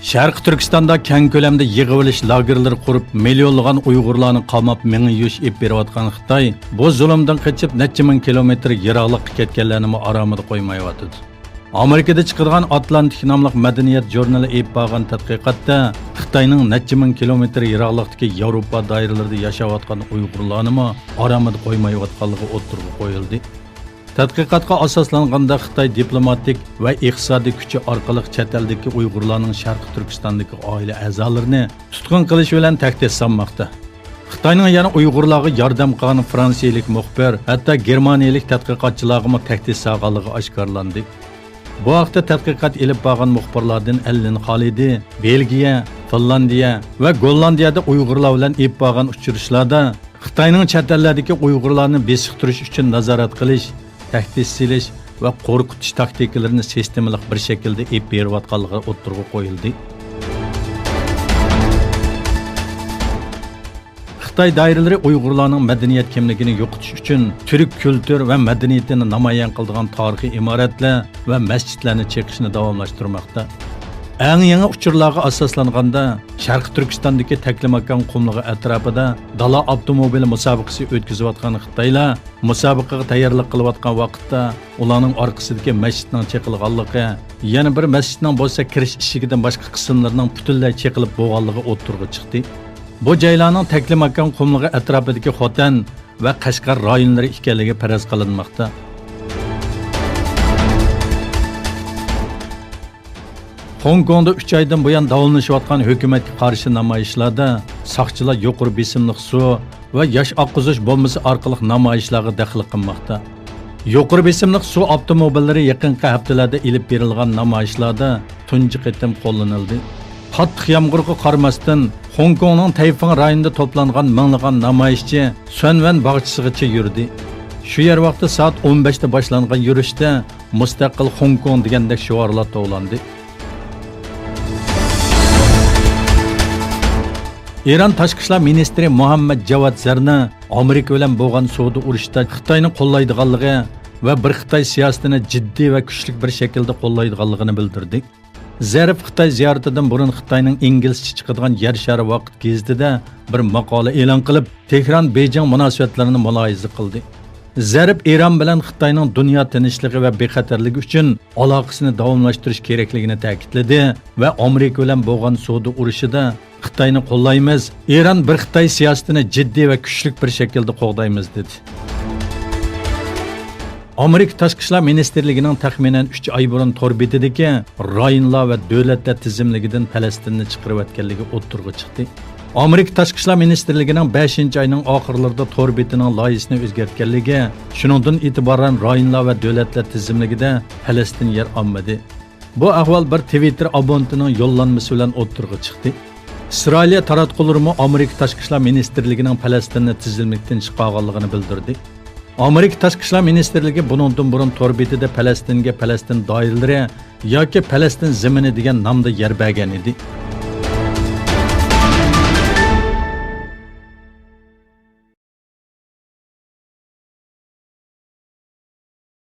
Şərqi Türkistanda keng ko'lamda yig'ilish lagerlari qurib, millionlagan Uyg'urlarni qamab ming yush ib berayotgan Xitoy, bu zulmdan qochib necha ming kilometr yiroqlikqa ketganlarni aromida qo'ymayotdi. Amerikada chiqargan Atlantik nomli madaniyat jurnali ib borgan tadqiqotda Xitoyning necha ming kilometr yiroqlikdagi Yevropa doiralarida yashayotgan Uyg'urlarni aromida qo'ymayotganligi o'tirib qo'yildi. Tadqiqotga asoslanganda Xitoy diplomatik va iqtisodiy kuchi orqali chet eldagi Uyg'urlarning Sharqi Turkistondagi oila a'zolarini tutqun qilish bilan tahdid solmoqda. Xitoyning yana Uyg'urlarga yordam qilgan fransiyalik muxbir, hatto germaniyalik tadqiqotchilarga tahdid solganligi oshkorlandi. Bu vaqtda tadqiqot elib borgan muxbirlardan Ellen Xolidi, Belgiya, Finlandiya va Gollandiyada Uyg'urlar bilan elib borgan uchrashuvlarda Xitoyning chet eldagi Uyg'urlarni besiqtirish uchun nazorat qilish, tahdid silish va qo'rqitish taktikalarini sistemalik bir shaklda ep berayotganligi o'tirg'i qo'yildi. Xitoy doiralari Uyg'urlarning madaniyat kimligini yo'qotish uchun turk kultur va madaniyatini namoyon qiladigan tarixiy imoratlar va masjidlarni chekishni davomlashtirmoqda. Eng yangi uchurlarga asoslanganda Sharqi Turkistondagi Taklimakon qumlig'i atrofida dala avtomobili musobaqasi o'tkazayotgan Xitoylar musobaqaga tayyorlik qilayotgan vaqtda ularning orqasidagi masjidning chekilganligi, yana bir masjidning bo'lsa kirish eshigidan boshqa qismlarining butunlay chekilib bo'lganligi o'tirg'i chiqdi. Bu joylarning Taklimakon qumlig'i atrofidagi Xotan va Qashqar rayonlari ekanligi faraz qilinmoqda. Hong Kongda 3 oydan buyon davomlashayotgan hukumatga qarshi namoyishlarda soqchilar yuqori besimli su va yosh oqquzish bombasi orqali namoyishlarga daxl qilmoqda. Yuqori besimli su avtomobillari yaqinqi haftalarda ilib berilgan namoyishlarda tunji qitim qo'llanildi. Qattiq yomg'irga qaramasdan Hong Kongning Tayfang rayonida to'plangan minglagan namoyishchi Sunwan bog'chisigacha yurdi. Shu yer vaqtda soat 15 da boshlangan yurishda mustaqil Hong Kong degandek shiorlar to'landi. İran Tashqi ishlar ministri Muhammad Javad Zarni Amerika bilan bo'lgan savdo urushida Xitoyni qo'llaydiganligi va bir Xitoy siyosatini jiddiy va kuchli bir shaklda qo'llaydiganligini bildirdi. Zarif Xitoy ziyaratidan burun Xitoyning inglizcha chiqadigan Yer shari vaqt gazetida bir maqola e'lon qilib, Tehron-Beyjing munosabatlarini mulohaza qildi. Zarif Iran bilan Xitoyning dunyo tinchligi va bexatarligi uchun aloqasini davomlashtirish kerakligini ta'kidladi va Amerika bilan bo'lgan savdo urushida Xitoyni qo'llaymiz, Iran bir Xitoy siyosatini jiddiy va kuchli bir shaklda qo'g'daymiz dedi. Amerika Tashqi ishlar ministrligining taxminan 3 oy burun torbetidagi rayonlar va davlatlar tizimligidan Falastinni chiqarib o'tganligi o'tirg'i chiqdi. Amerika Tashqi ishlar ministrligining 5-oyning oxirlarida torbetining loyihasini o'zgartganligi, shuningdan e'tiboran rayonlar va davlatlar tizimligida Falastin yer olmadi. Bu ahvol bir Twitter abonentining yo'llanmasi bilan o'tirg'i chiqdi. İsrailiya taratqularimi Amerika Tashqi ishlar ministrligining Falastinni tizimlikdan chiqarganligini bildirdi. Amerika Tashqi ishlar ministrligi bundan burun torbetida Falastinga Falastin doiralari yoki Falastin zamini degan nomda yer bergan edi.